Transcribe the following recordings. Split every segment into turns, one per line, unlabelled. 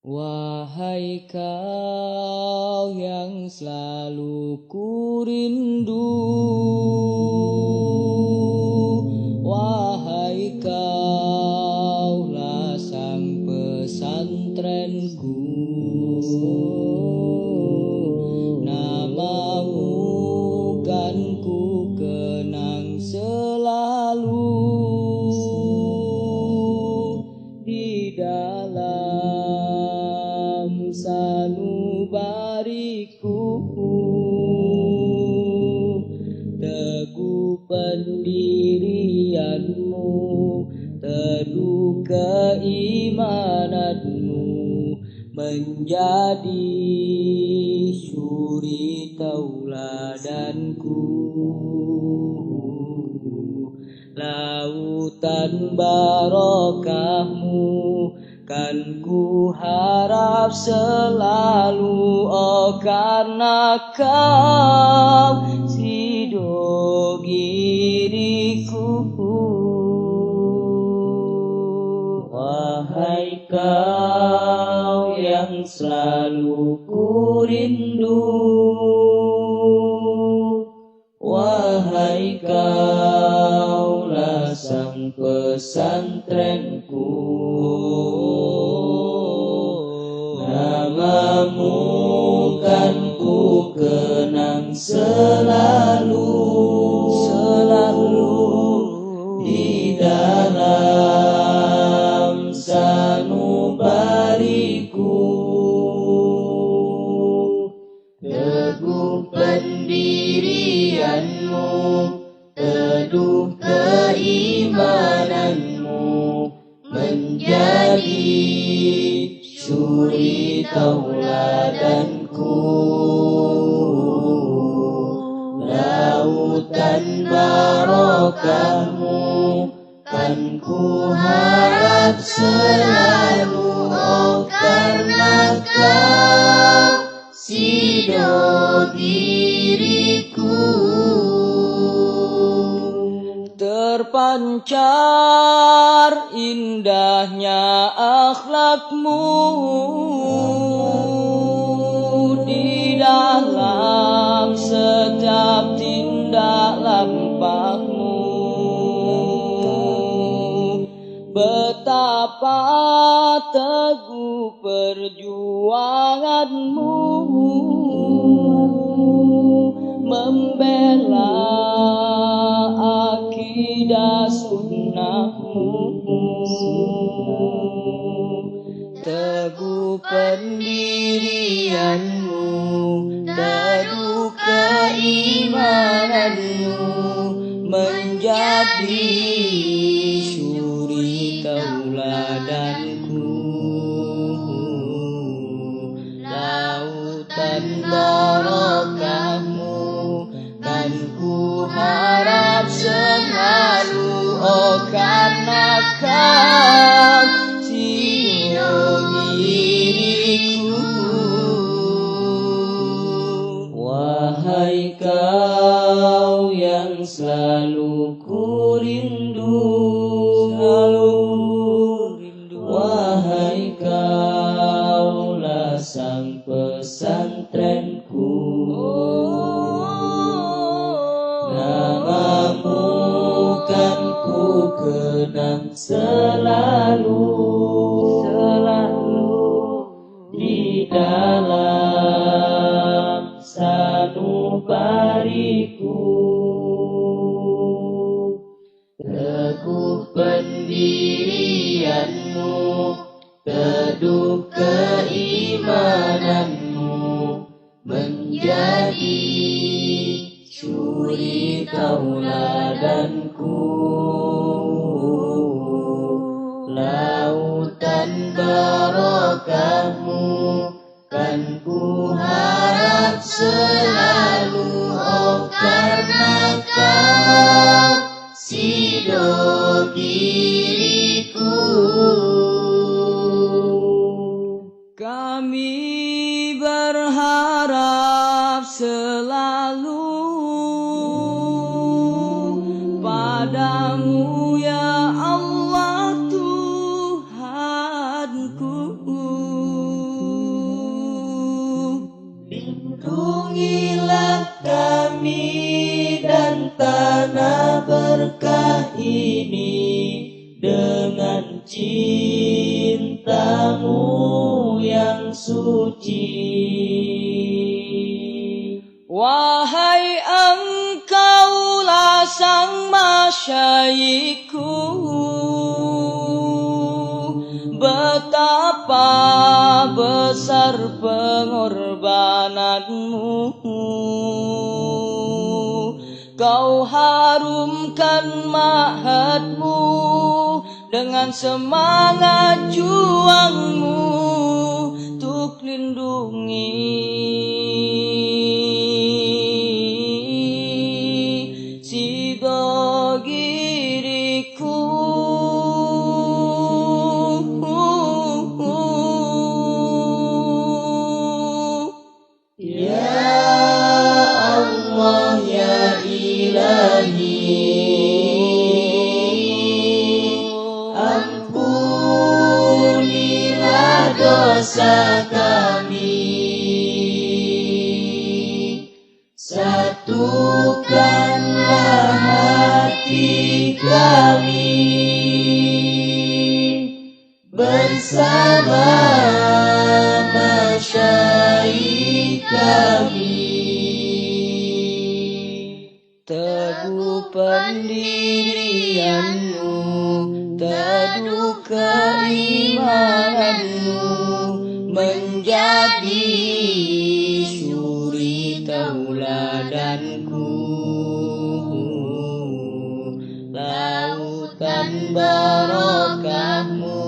Wahai kau yang selalu ku rindu, wahai kaulah sang pesantrenku, namamu kan ku kenang selalu di dalam sanubariku. Teguh pendirianmu, teduh keimananmu, menjadi suri tauladanku. Lautan barokahmu kan ku harap selalu, oh karena kau ridho diriku. Wahai kau yang selalu ku rindu, wahai kaulah sang pesantrenku, namamu kan ku kenang selalu, di dalam sanubariku. Teguh pendirianmu, teduh keimananmu, menjadi suri tauladanku. Lautan barokahmu kan ku harap selalu, oh karena kau ridho diriku. Terpancar indahnya akhlakmu di dalam setiap tindak lampahmu. Betapa teguh perjuanganmu membela akidah sunnahmu. Teguh pendirianmu, teduh keimananmu, menjadi suri tauladanku. Lautan barokahmu kan ku harap selalu, oh karena kau ridho diriku. Wahai kau yang selalu ku rindu, wahai kaulah sang pesantrenku, namamu kan ku kenang selalu, di dalam sanubariku. Teguh pendirianmu, teduh keimananmu, menjadi suri tauladanku. Lautan barokahmu kan ku harap selalu, oh karena kau ridho diriku. Kami berharap selalu padamu ya Allah Tuhanku. cintamu yang suci. Wahai engkaulah sang masyayikhu, betapa besar pengorbananmu. Kau harumkan ma'hadmu dengan semangat juangmu untuk lindungi sidogiriku. Ya Allah ya ampunilah dosa kami, satukanlah hati kami bersama masyayikh kami. Teguh pendirianmu, teduh keimananmu, menjadi suri tauladanku. Lautan barokahmu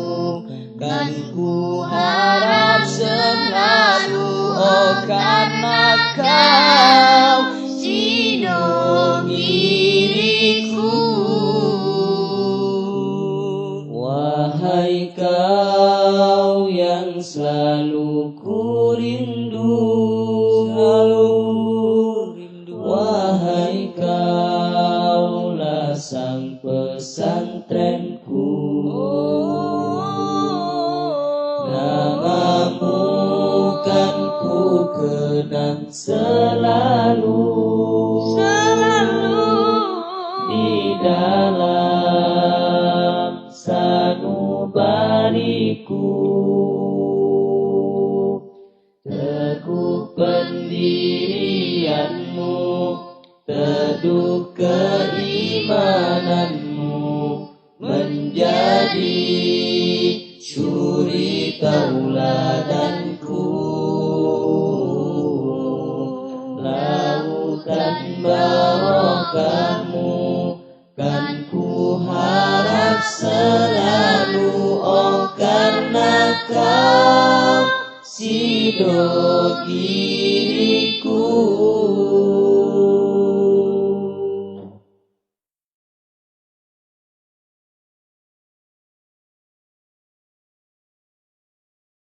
kan ku harap selalu, oh karena kau sidogiriku. Wahai kau yang selalu ku rindu, wahai kaulah sang pesantrenku. Namamu kan ku kenang selalu di dalam sanubariku. Teguh pendirianmu, teduh keimananmu, menjadi suri tauladanku. Lautan barokahmu kan ku harap selalu, oh karena kau sidogiriku.